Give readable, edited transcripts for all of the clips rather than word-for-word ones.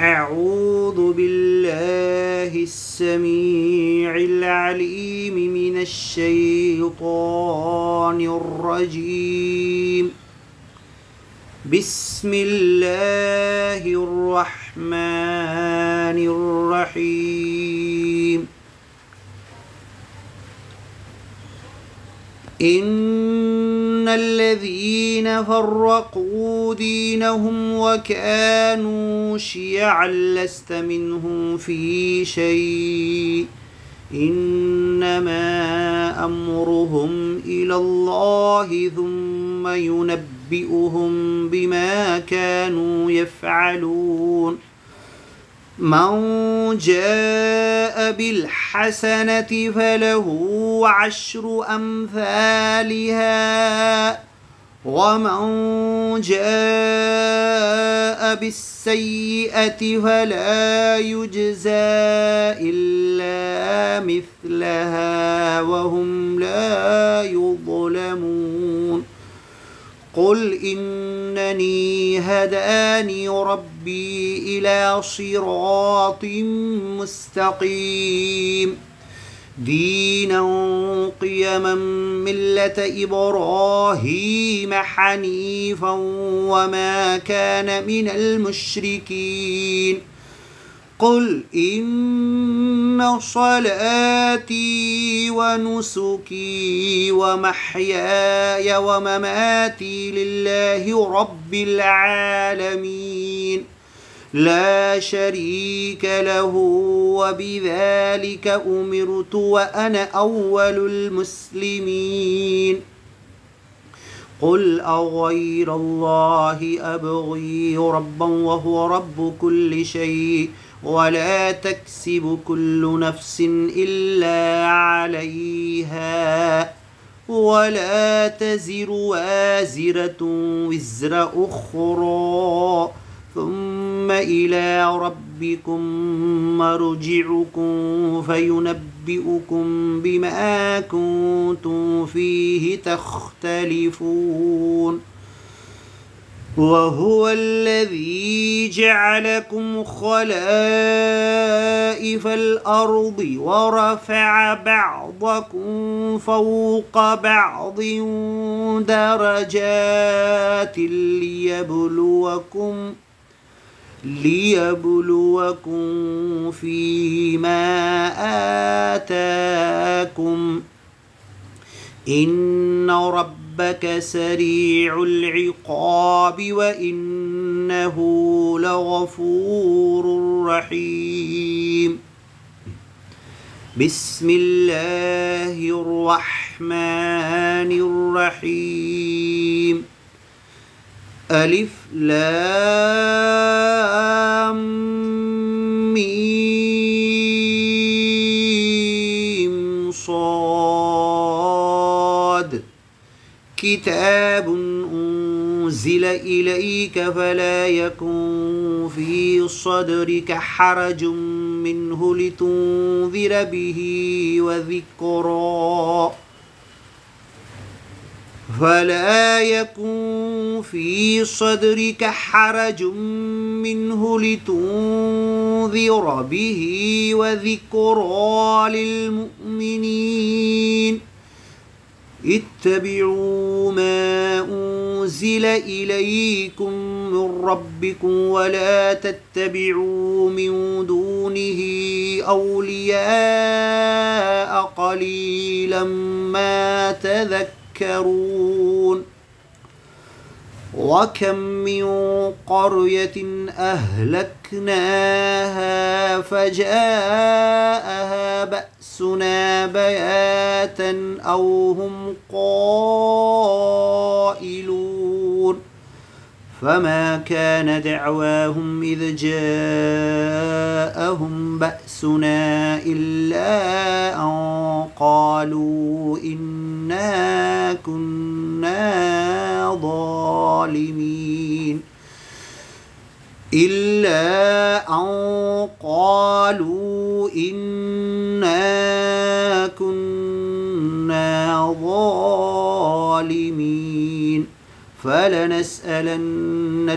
أعوذ بالله السميع العليم من الشيطان الرجيم. بسم الله الرحمن الرحيم. إن الذين فرقوا دينهم وكانوا شيعا لست منهم في شيء إنما أمرهم إلى الله ثم ينبئهم بما كانوا يفعلون. من جاء بالحسنة فله 10 أمثالها ومن جاء بالسيئة فلا يجزى إلا مثلها وهم لا يظلمون. قل إنني هداني ربي إلى صراط مستقيم دينا قيما ملة إبراهيم حنيفا وما كان من المشركين. قل إن صلاتي ونسكي ومحياي ومماتي لله رب العالمين لا شريك له وبذلك أمرت وأنا أول المسلمين. قل أغير الله أبغي ربا وهو رب كل شيء ولا تكسب كل نفس إلا عليها ولا تزر وازرة وزر أخرى ثم إلى ربكم مرجعكم فينبئكم بما كنتم فيه تختلفون. وهو الذي جعلكم خلائف الأرض ورفع بعضكم فوق بعض درجات ليبلوكم فيما آتاكم إن ربك سريع العقاب وإنه لغفور رحيم. بسم الله الرحمن الرحيم. ألف لام ميم صاد كتاب أنزل إليك فلا يكن في صدرك حرج منه لتنذر به وذكرى فلا يكن في صدرك حرج منه لتنذر به وذكرى للمؤمنين. اتبعوا ما أنزل إليكم من ربكم ولا تتبعوا من دونه أولياء قليلا ما تذكرون. وكم من قرية أهلكناها فجاءها بأسنا بياتا أو هم قائلون. فما كان دعواهم إذ جاءهم بأسنا إلا أن قالوا إنا كنا ظالمين فلنسألن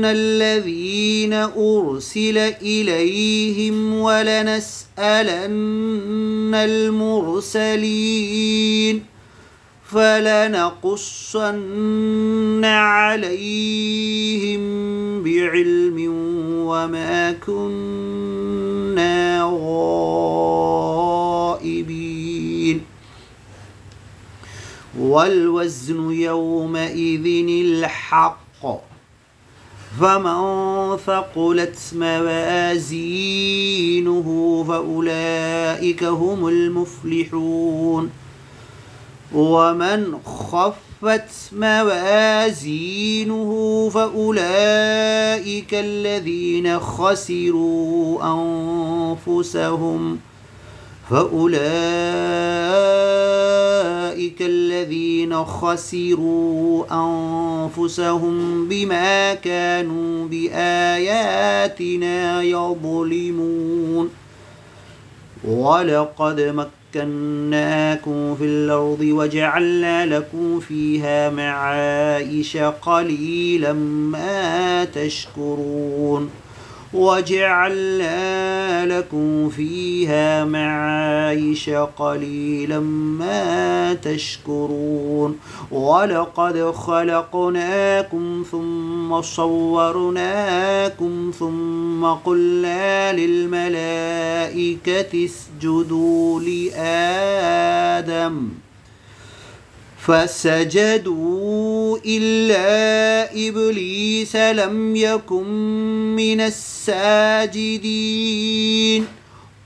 الذين أرسل إليهم ولنسألن المرسلين فلنقصن عليهم بعلم وما كنا غائبين والوزن يومئذ الحق فمن ثقلت موازينه فأولئك هم المفلحون ومن خفت موازينه فأولئك الذين خسروا أنفسهم بما كانوا بآياتنا يظلمون ولقد مكناكم في الأرض وجعلنا لكم فيها معايش قليلا ما تشكرون وجعلنا لكم فيها معايش قليلا ما تشكرون ولقد خلقناكم ثم صورناكم ثم قلنا للملائكة اسجدوا لآدم فسجدوا إلا إبليس لم يكن من الساجدين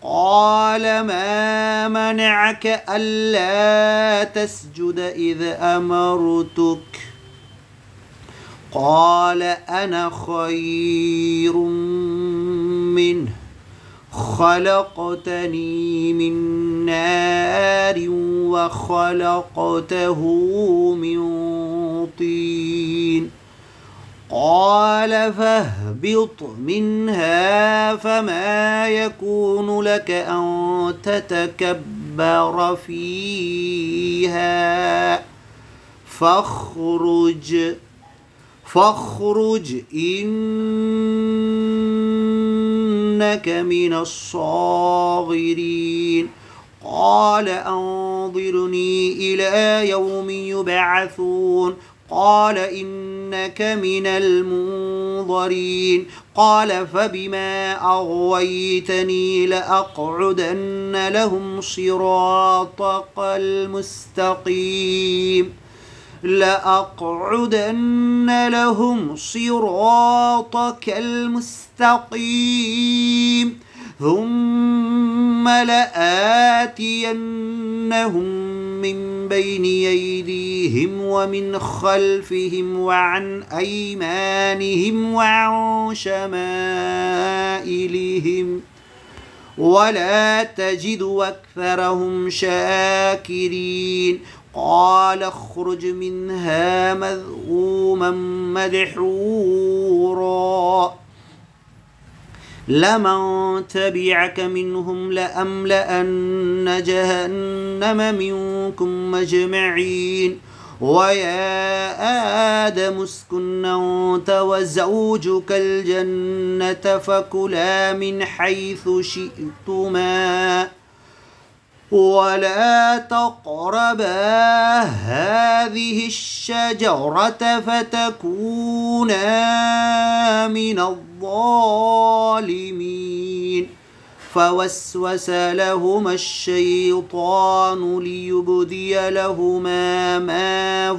قال ما منعك ألا تسجد إذ أمرتك قال أنا خير منه خلقتني من نار وخلقته من طين قال فاهبط منها فما يكون لك أن تتكبر فيها فاخرج إنك من الصاغرين قال أنظرني إلى يوم يبعثون قال إنك من المنظرين قال فبما أغويتني لأقعدن لهم صراطك المستقيم ثم لآتينهم من بين أيديهم ومن خلفهم وعن أيمانهم وعن شمائلهم ولا تجد أكثرهم شاكرين قال اخرج منها مذءوما مدحورا لمن تبعك منهم لأملأن جهنم منكم أجمعين ويا آدم اسكن أنت وزوجك الجنة فكلا من حيث شئتما ولا تقربا هذه الشجرة فتكونا من الظالمين فوسوس لهما الشيطان ليبدي لهما ما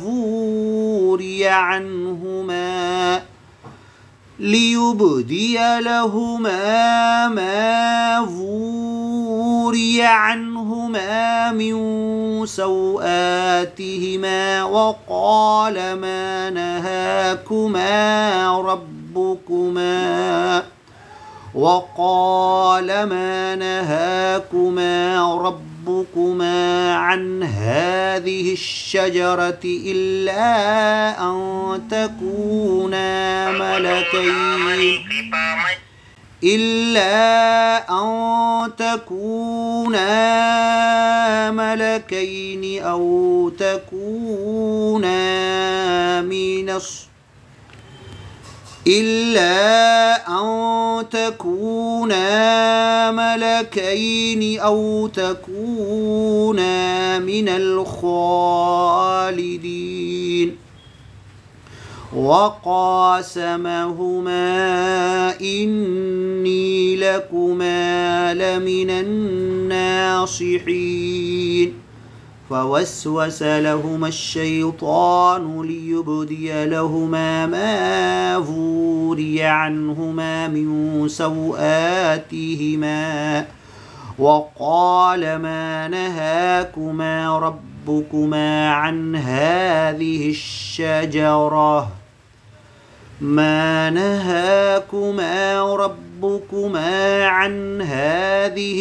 وري عنهما من سوآتهما وقال ما نهاكما ربكما عن هذه الشجرة إلا أن تكونا إلا أن تكونا ملكين أو تكونا من الخالدين وقاسمهما إني لكما لمن الناصحين فوسوس لهما الشيطان ليبدي لهما ما وري عنهما من سوآتهما وقال ما نهاكما ربكما عن هذه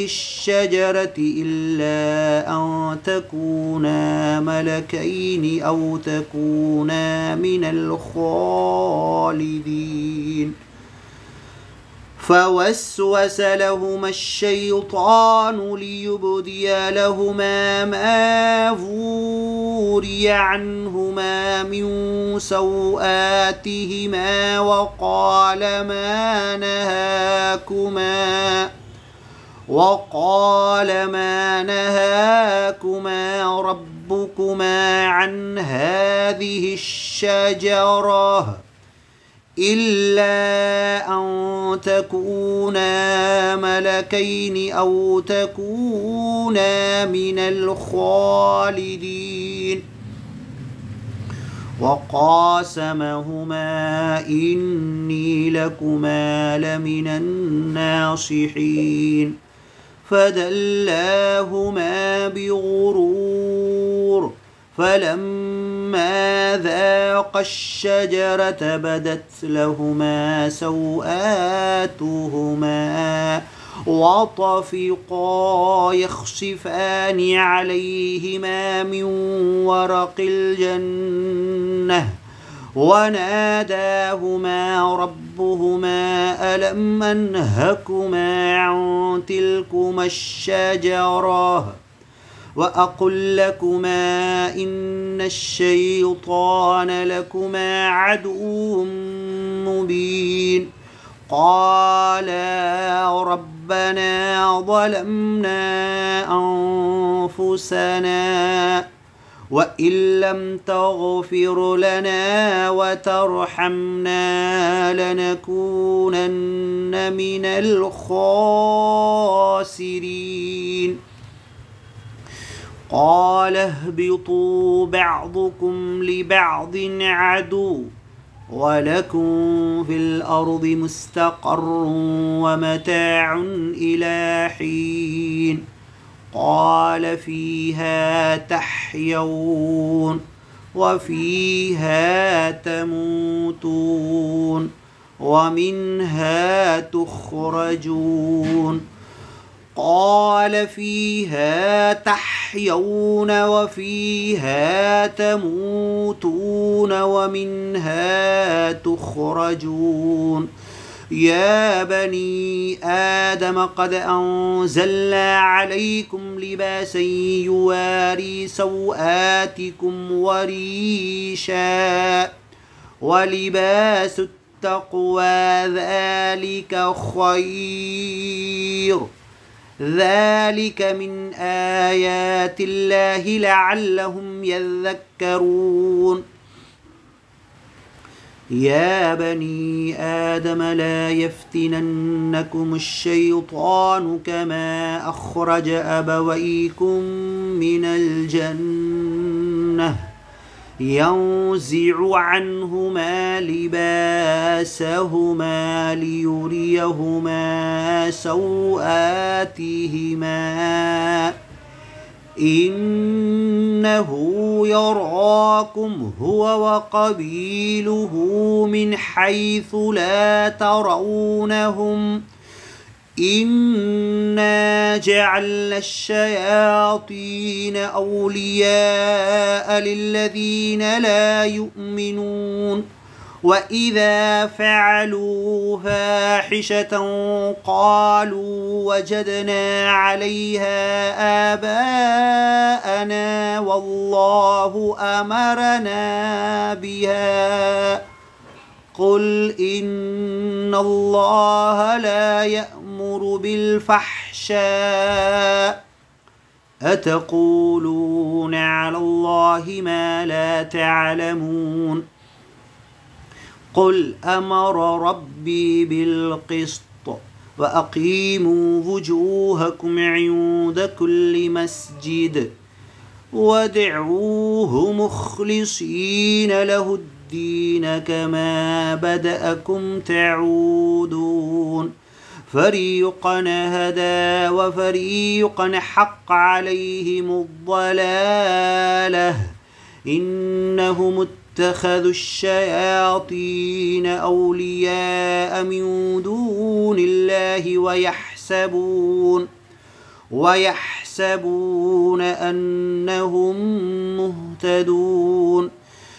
الشجرة إلا أن تكونا ملكين أو تكونا من الخالدين فوسوس لهما الشيطان ليبدي لهما ما وري عنهما من سوآتهما وقال ما نهاكما ربكما عن هذه الشجرة إلا أن تكونا ملكين أو تكونا من الخالدين وقاسمهما إني لكما لمن الناصحين فدلاهما بغرور فلما ذاقا الشجرة بدت لهما سوآتهما وطفقا يخصفان عليهما من ورق الجنة وناداهما ربهما ألم أنهكما عن تلكما الشجرة وأقل لكما إن الشيطان لكما عدو مبين قالا ربنا ظلمنا أنفسنا وإن لم تغفر لنا وترحمنا لنكونن من الخاسرين قال اهبطوا بعضكم لبعض عدو ولكم في الأرض مستقر ومتاع إلى حين قال فيها تحيون وفيها تموتون ومنها تخرجون قال فيها تحيون وفيها تموتون ومنها تخرجون يا بني آدم قد أنزلنا عليكم لباسا يواري سوآتكم وريشا ولباس التقوى ذلك خير ذلك من آيات الله لعلهم يذكرون يا بني آدم لا يفتننكم الشيطان كما أخرج أبويكم من الجنة ينزع عنهما لباسهما ليريهما سوآتهما إنه يراكم هو وقبيله من حيث لا ترونهم إنا جعلنا الشياطين أولياء للذين لا يؤمنون وإذا فعلوا فاحشة قالوا وجدنا عليها آباءنا والله أمرنا بها قل إن الله لا يأمر بالفحشاء أتقولون على الله ما لا تعلمون قل أمر ربي بالقسط وأقيموا وجوهكم عند كل مسجد وادعوه مخلصين له الدين كما بدأكم تعودون فريقا هدى وفريقا حق عليهم الضلالة إنهم اتخذوا الشياطين أولياء من دون الله ويحسبون أنهم مهتدون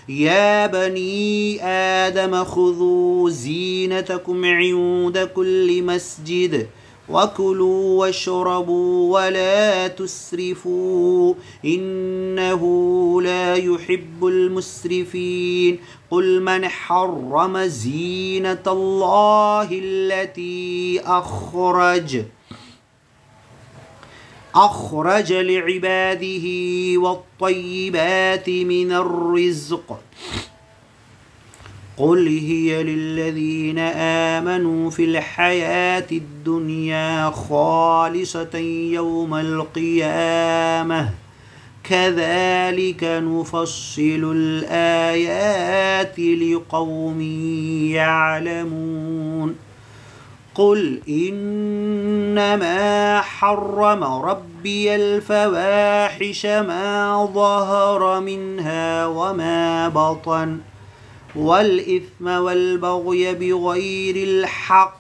يا بني آدم خذوا زينتكم عند كل مسجد وكلوا واشربوا ولا تسرفوا إنه لا يحب المسرفين قل من حرم زينة الله التي أخرج لعباده والطيبات من الرزق قل هي للذين آمنوا في الحياة الدنيا خالصة يوم القيامة كذلك نفصل الآيات لقوم يعلمون قل إنما حرم ربي الفواحش ما ظهر منها وما بطن والإثم والبغي بغير الحق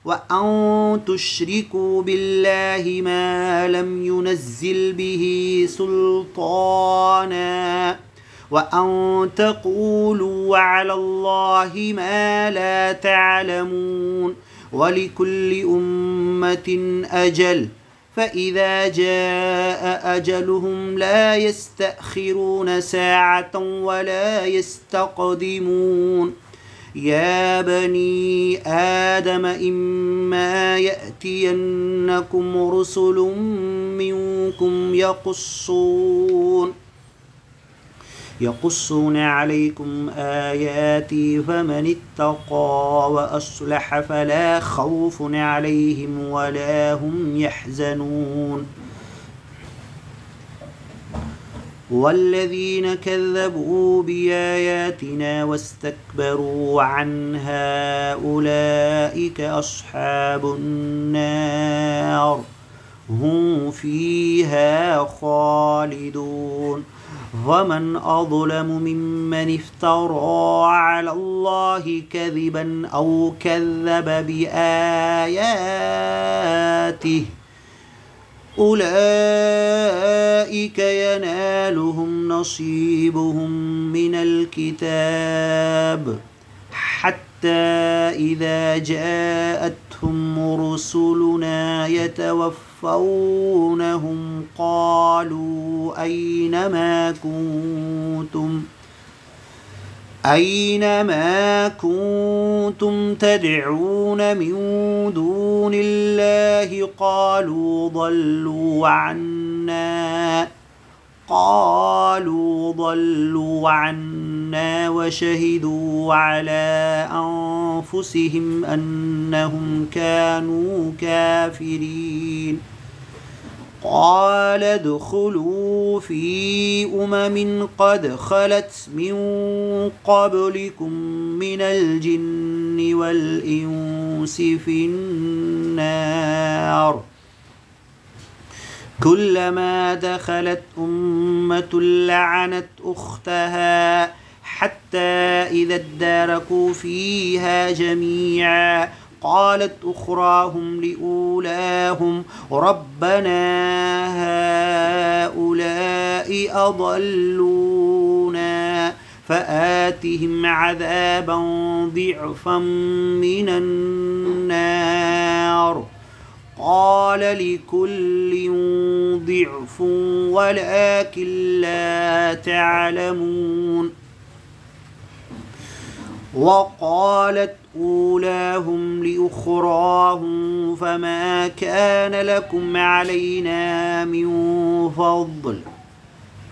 وأن تشركوا بالله ما لم ينزل به سلطانا وأن تقولوا على الله ما لا تعلمون ولكل أمة أجل فإذا جاء أجلهم لا يستأخرون ساعة ولا يستقدمون يا بني آدم إما يأتينكم رسل منكم يقصون عليكم آياتي فمن اتقى وأصلح فلا خوف عليهم ولا هم يحزنون والذين كذبوا بآياتنا واستكبروا عنها أولئك أصحاب النار هم فيها خالدون ومن أظلم ممن افترى على الله كذبا أو كذب بآياته أولئك ينالهم نصيبهم من الكتاب حتى إذا جاءتهم رسلنا يتوفونهم قالوا أينما كنتم تدعون من دون الله قالوا ضلوا عنا وشهدوا على أنفسهم أنهم كانوا كافرين قال ادخلوا في أمم قد خلت من قبلكم من الجن والإنس في النار كلما دخلت أمة لعنت أختها حتى إذا اداركوا فيها جميعا قالت أخراهم لأولاهم ربنا هؤلاء أضلونا فآتهم عذابا ضعفا من النار. قال لكل ضعف ولكن لا تعلمون. وقالت أولاهم لأخراهم فما كان لكم علينا من فضل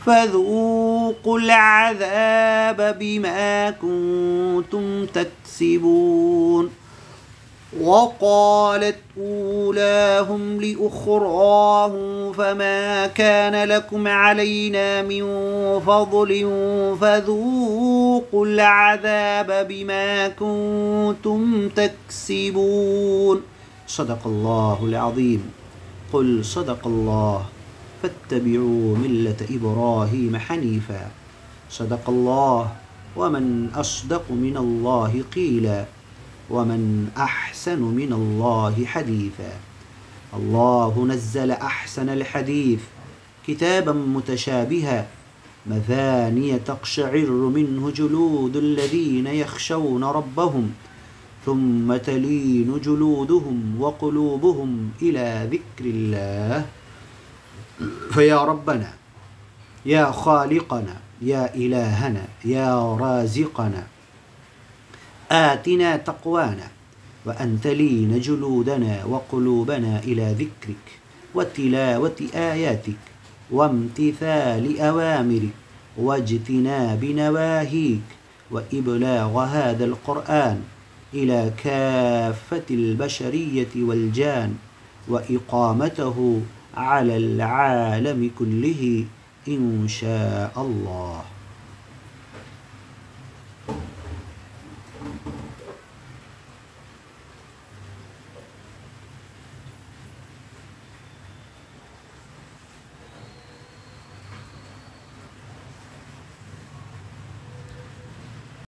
فذوقوا العذاب بما كنتم تكسبون. وقالت أولاهم لأخراهم فما كان لكم علينا من فضل فذوقوا العذاب بما كنتم تكسبون. صدق الله العظيم. قل صدق الله فاتبعوا ملة إبراهيم حنيفا. صدق الله ومن أصدق من الله قيلا ومن أحسن من الله حديثا. الله نزل أحسن الحديث كتابا متشابها مثانية تقشعر منه جلود الذين يخشون ربهم ثم تلين جلودهم وقلوبهم إلى ذكر الله. فيا ربنا يا خالقنا يا إلهنا يا رازقنا آتنا تقوانا وأن تلين جلودنا وقلوبنا إلى ذكرك وتلاوة آياتك وامتثال أوامرك واجتناب نواهيك وإبلاغ هذا القرآن إلى كافة البشرية والجان وإقامته على العالم كله إن شاء الله.